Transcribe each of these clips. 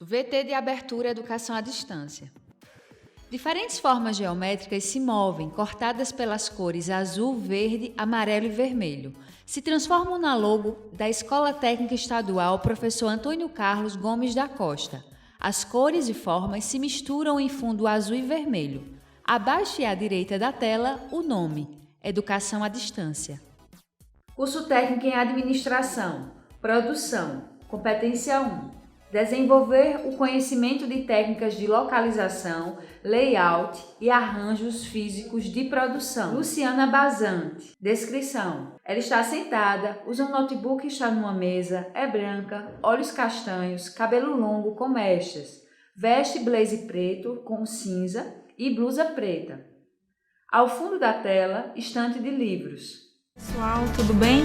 VT de abertura Educação à Distância. Diferentes formas geométricas se movem, cortadas pelas cores azul, verde, amarelo e vermelho. Se transformam na logo da Escola Técnica Estadual Professor Antônio Carlos Gomes da Costa. As cores e formas se misturam em fundo azul e vermelho. Abaixo e à direita da tela, o nome: Educação à Distância. Curso Técnico em Administração, Produção, Competência 1. Desenvolver o conhecimento de técnicas de localização, layout e arranjos físicos de produção. Luciana Bazante. Descrição: ela está sentada, usa um notebook e está numa mesa, é branca, olhos castanhos, cabelo longo com mechas, veste blazer preto com cinza e blusa preta. Ao fundo da tela, estante de livros. Pessoal, tudo bem?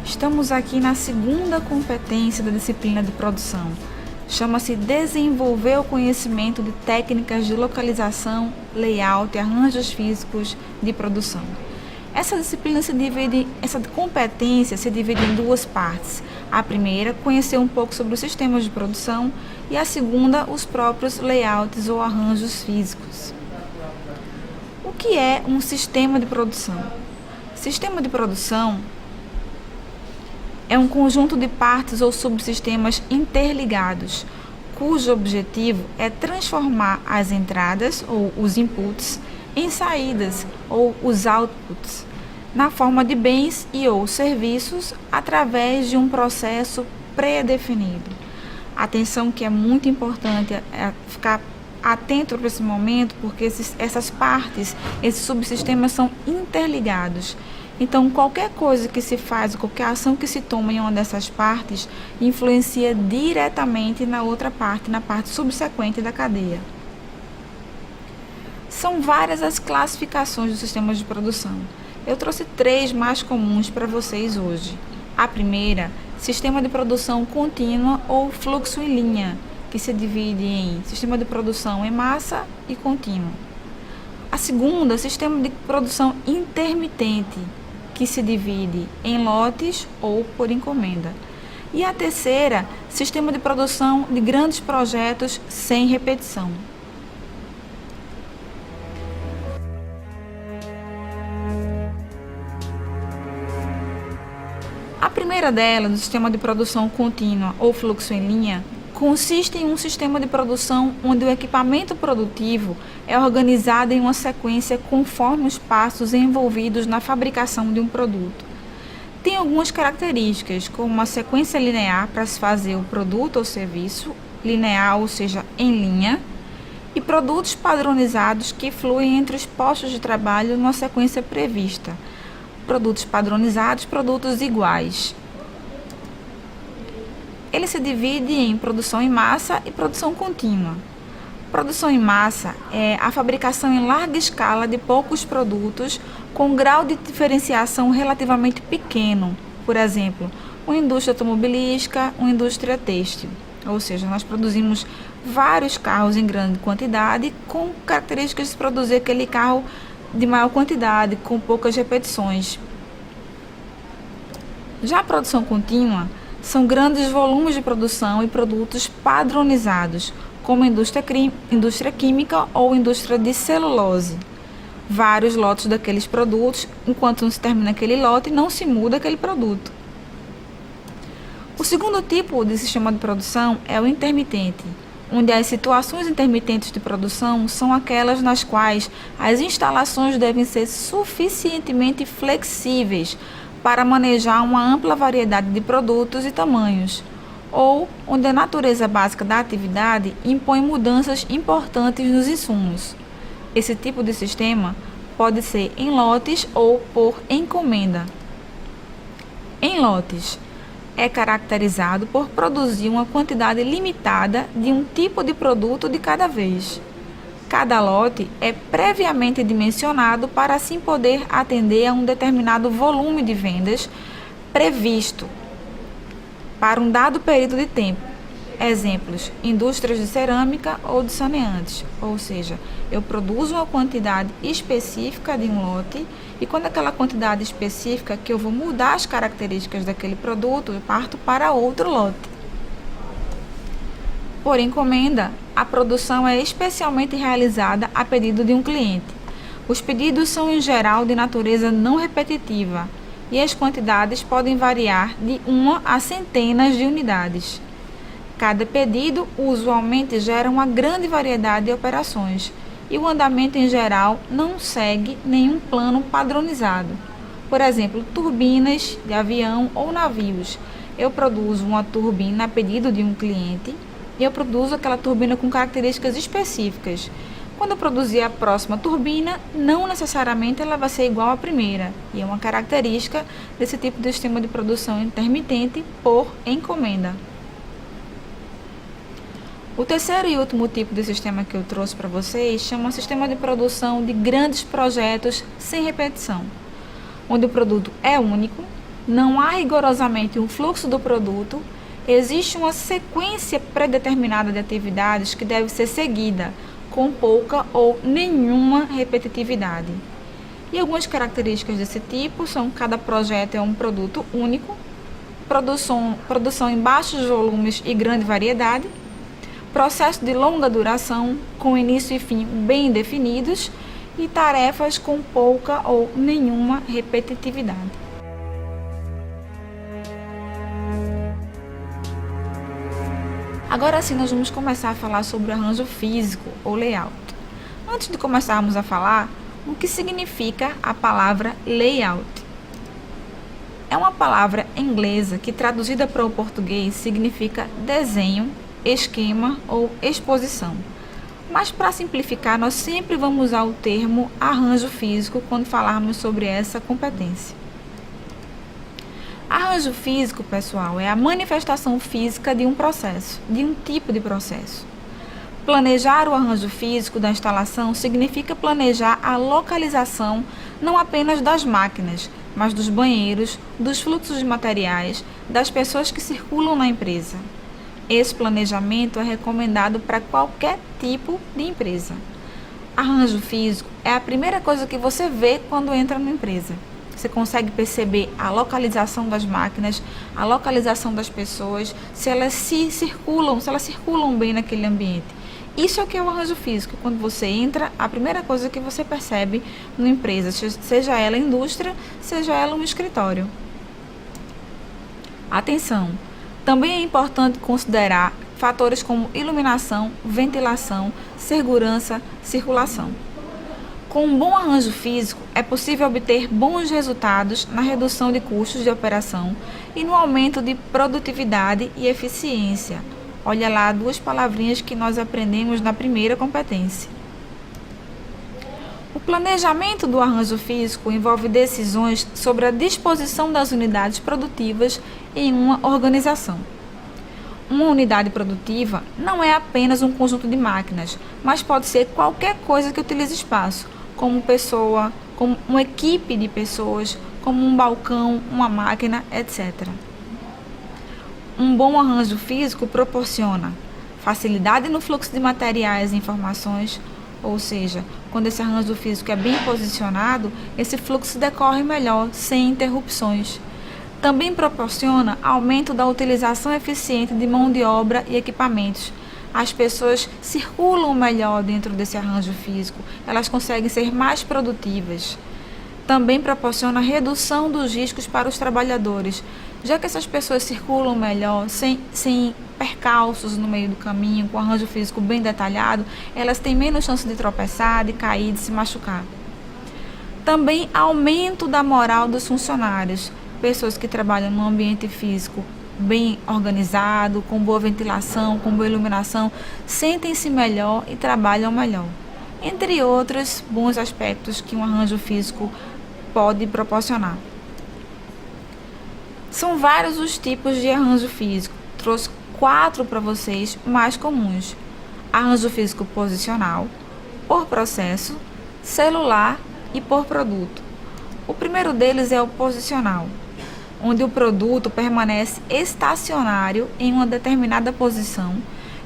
Estamos aqui na segunda competência da disciplina de produção. Chama-se Desenvolver o conhecimento de técnicas de localização, layout e arranjos físicos de produção. Essa competência se divide em duas partes. A primeira, conhecer um pouco sobre os sistemas de produção, e a segunda, os próprios layouts ou arranjos físicos. O que é um sistema de produção? Sistema de produção é um conjunto de partes ou subsistemas interligados, cujo objetivo é transformar as entradas ou os inputs em saídas ou os outputs, na forma de bens e ou serviços através de um processo pré-definido. Atenção, que é muito importante ficar atento para esse momento, porque essas partes, esses subsistemas são interligados. Então, qualquer coisa que se faz, qualquer ação que se toma em uma dessas partes, influencia diretamente na outra parte, na parte subsequente da cadeia. São várias as classificações dos sistemas de produção. Eu trouxe 3 mais comuns para vocês hoje. A primeira, sistema de produção contínua ou fluxo em linha, que se divide em sistema de produção em massa e contínuo. A segunda, sistema de produção intermitente, que se divide em lotes ou por encomenda. E a terceira, sistema de produção de grandes projetos sem repetição. A primeira delas, o sistema de produção contínua ou fluxo em linha, consiste em um sistema de produção onde o equipamento produtivo é organizado em uma sequência conforme os passos envolvidos na fabricação de um produto. Tem algumas características, como uma sequência linear para se fazer o produto ou serviço, linear, ou seja, em linha, e produtos padronizados que fluem entre os postos de trabalho numa sequência prevista. Produtos padronizados, produtos iguais. Ele se divide em produção em massa e produção contínua. Produção em massa é a fabricação em larga escala de poucos produtos com grau de diferenciação relativamente pequeno. Por exemplo, uma indústria automobilística, uma indústria têxtil. Ou seja, nós produzimos vários carros em grande quantidade com características de produzir aquele carro de maior quantidade, com poucas repetições. Já a produção contínua são grandes volumes de produção e produtos padronizados, como indústria química ou indústria de celulose. Vários lotes daqueles produtos, enquanto não se termina aquele lote, não se muda aquele produto. O segundo tipo de sistema de produção é o intermitente, onde as situações intermitentes de produção são aquelas nas quais as instalações devem ser suficientemente flexíveis para manejar uma ampla variedade de produtos e tamanhos, ou onde a natureza básica da atividade impõe mudanças importantes nos insumos. Esse tipo de sistema pode ser em lotes ou por encomenda. Em lotes, é caracterizado por produzir uma quantidade limitada de um tipo de produto de cada vez. Cada lote é previamente dimensionado para assim poder atender a um determinado volume de vendas previsto para um dado período de tempo. Exemplos: indústrias de cerâmica ou de saneantes. Ou seja, eu produzo uma quantidade específica de um lote e quando aquela quantidade específica que eu vou mudar as características daquele produto, eu parto para outro lote. Por encomenda, a produção é especialmente realizada a pedido de um cliente. Os pedidos são, em geral, de natureza não repetitiva e as quantidades podem variar de 1 a centenas de unidades. Cada pedido usualmente gera uma grande variedade de operações e o andamento, em geral, não segue nenhum plano padronizado. Por exemplo, turbinas de avião ou navios. Eu produzo uma turbina a pedido de um cliente e eu produzo aquela turbina com características específicas. Quando eu produzir a próxima turbina, não necessariamente ela vai ser igual à primeira, e é uma característica desse tipo de sistema de produção intermitente por encomenda. O terceiro e último tipo de sistema que eu trouxe para vocês chama sistema de produção de grandes projetos sem repetição, onde o produto é único, não há rigorosamente um fluxo do produto, existe uma sequência predeterminada de atividades que deve ser seguida, com pouca ou nenhuma repetitividade. E algumas características desse tipo são que cada projeto é um produto único, produção em baixos volumes e grande variedade, processo de longa duração, com início e fim bem definidos, e tarefas com pouca ou nenhuma repetitividade. Agora sim, nós vamos começar a falar sobre o arranjo físico ou layout. Antes de começarmos a falar, o que significa a palavra layout? É uma palavra inglesa que, traduzida para o português, significa desenho, esquema ou exposição. Mas, para simplificar, nós sempre vamos usar o termo arranjo físico quando falarmos sobre essa competência. Arranjo físico, pessoal, é a manifestação física de um processo, de um tipo de processo. Planejar o arranjo físico da instalação significa planejar a localização não apenas das máquinas, mas dos banheiros, dos fluxos de materiais, das pessoas que circulam na empresa. Esse planejamento é recomendado para qualquer tipo de empresa. Arranjo físico é a primeira coisa que você vê quando entra numa empresa. Você consegue perceber a localização das máquinas, a localização das pessoas, se elas circulam bem naquele ambiente. Isso é o que é o arranjo físico. Quando você entra, a primeira coisa que você percebe numa empresa, seja ela indústria, seja ela um escritório. Atenção! Também é importante considerar fatores como iluminação, ventilação, segurança, circulação. Com um bom arranjo físico, é possível obter bons resultados na redução de custos de operação e no aumento de produtividade e eficiência. Olha lá, 2 palavrinhas que nós aprendemos na primeira competência. O planejamento do arranjo físico envolve decisões sobre a disposição das unidades produtivas em uma organização. Uma unidade produtiva não é apenas um conjunto de máquinas, mas pode ser qualquer coisa que utilize espaço, como pessoa, como uma equipe de pessoas, como um balcão, uma máquina, etc. Um bom arranjo físico proporciona facilidade no fluxo de materiais e informações, ou seja, quando esse arranjo físico é bem posicionado, esse fluxo decorre melhor, sem interrupções. Também proporciona aumento da utilização eficiente de mão de obra e equipamentos. As pessoas circulam melhor dentro desse arranjo físico, elas conseguem ser mais produtivas. Também proporciona redução dos riscos para os trabalhadores, já que essas pessoas circulam melhor, sem percalços no meio do caminho, com o arranjo físico bem detalhado, elas têm menos chance de tropeçar, de cair, de se machucar. Também aumento da moral dos funcionários, pessoas que trabalham num ambiente físico bem organizado, com boa ventilação, com boa iluminação, sentem-se melhor e trabalham melhor. Entre outros bons aspectos que um arranjo físico pode proporcionar. São vários os tipos de arranjo físico. Trouxe 4 para vocês mais comuns. Arranjo físico posicional, por processo, celular e por produto. O primeiro deles é o posicional, onde o produto permanece estacionário em uma determinada posição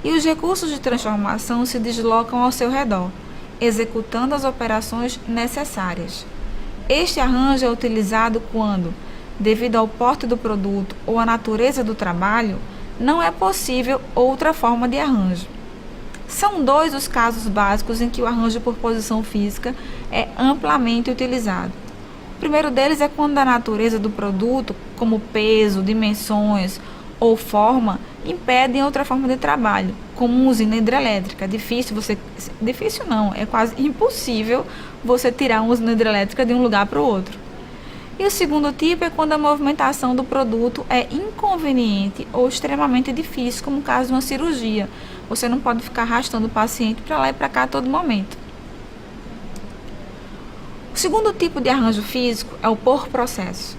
e os recursos de transformação se deslocam ao seu redor, executando as operações necessárias. Este arranjo é utilizado quando, devido ao porte do produto ou à natureza do trabalho, não é possível outra forma de arranjo. São 2 os casos básicos em que o arranjo por posição física é amplamente utilizado. O primeiro deles é quando a natureza do produto, como peso, dimensões ou forma, impedem outra forma de trabalho, como uma usina hidrelétrica. Difícil não, é quase impossível você tirar uma usina hidrelétrica de um lugar para o outro. E o segundo tipo é quando a movimentação do produto é inconveniente ou extremamente difícil, como o caso de uma cirurgia. Você não pode ficar arrastando o paciente para lá e para cá a todo momento. O segundo tipo de arranjo físico é o por processo.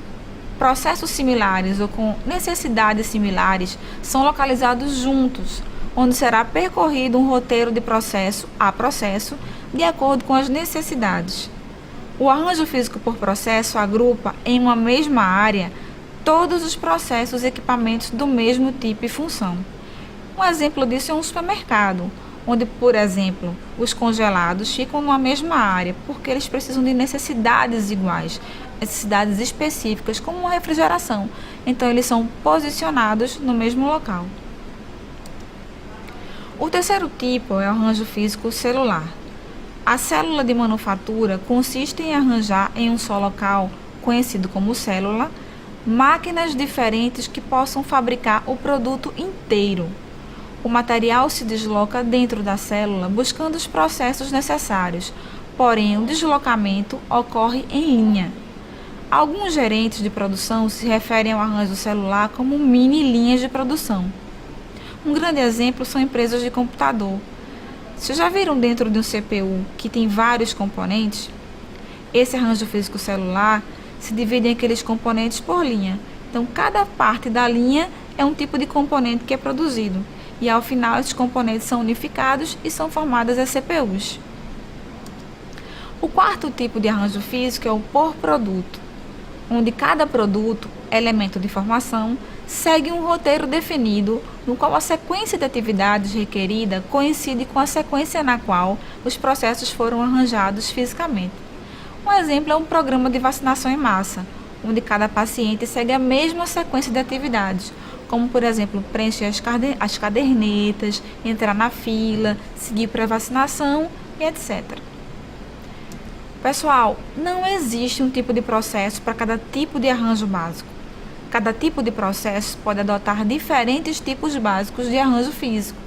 Processos similares ou com necessidades similares são localizados juntos, onde será percorrido um roteiro de processo a processo de acordo com as necessidades. O arranjo físico por processo agrupa em uma mesma área todos os processos e equipamentos do mesmo tipo e função. Um exemplo disso é um supermercado, onde, por exemplo, os congelados ficam numa mesma área, porque eles precisam de necessidades iguais, necessidades específicas, como uma refrigeração. Então, eles são posicionados no mesmo local. O terceiro tipo é o arranjo físico celular. A célula de manufatura consiste em arranjar em um só local, conhecido como célula, máquinas diferentes que possam fabricar o produto inteiro. O material se desloca dentro da célula buscando os processos necessários, porém o deslocamento ocorre em linha. Alguns gerentes de produção se referem ao arranjo celular como mini linhas de produção. Um grande exemplo são empresas de computador. Vocês já viram dentro de um CPU que tem vários componentes? Esse arranjo físico celular se divide em aqueles componentes por linha. Então, cada parte da linha é um tipo de componente que é produzido. E, ao final, esses componentes são unificados e são formadas as CPUs. O quarto tipo de arranjo físico é o por produto, onde cada produto, elemento de informação, segue um roteiro definido, no qual a sequência de atividades requerida coincide com a sequência na qual os processos foram arranjados fisicamente. Um exemplo é um programa de vacinação em massa, onde cada paciente segue a mesma sequência de atividades, como, por exemplo, preencher as cadernetas, entrar na fila, seguir para a vacinação e etc. Pessoal, não existe um tipo de processo para cada tipo de arranjo básico. Cada tipo de processo pode adotar diferentes tipos básicos de arranjo físico.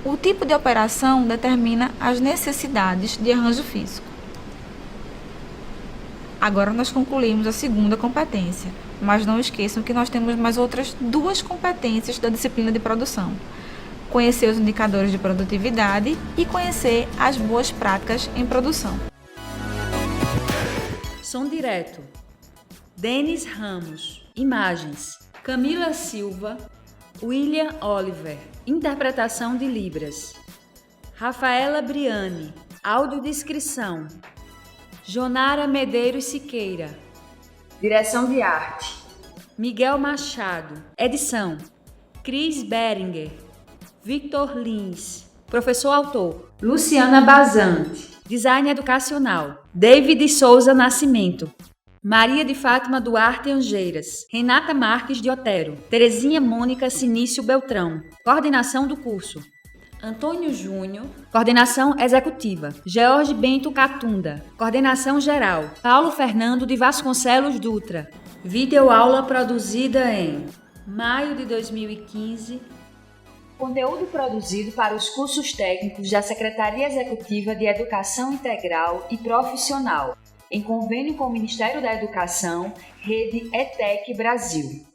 O tipo de operação determina as necessidades de arranjo físico. Agora nós concluímos a segunda competência, mas não esqueçam que nós temos mais outras 2 competências da disciplina de produção. Conhecer os indicadores de produtividade e conhecer as boas práticas em produção. Som direto. Denis Ramos. Imagens. Camila Silva. William Oliver. Interpretação de Libras. Rafaela Briani. Audiodescrição. Jonara Medeiros Siqueira. Direção de arte. Miguel Machado. Edição. Cris Beringer. Victor Lins. Professor autor. Luciana Bazante. Design educacional. David Souza Nascimento. Maria de Fátima Duarte Angeiras, Renata Marques de Otero, Terezinha Mônica Sinício Beltrão. Coordenação do curso. Antônio Júnior, coordenação executiva. George Bento Catunda, coordenação geral. Paulo Fernando de Vasconcelos Dutra. Videoaula produzida em maio de 2015. Conteúdo produzido para os cursos técnicos da Secretaria Executiva de Educação Integral e Profissional, em convênio com o Ministério da Educação, Rede ETEC Brasil.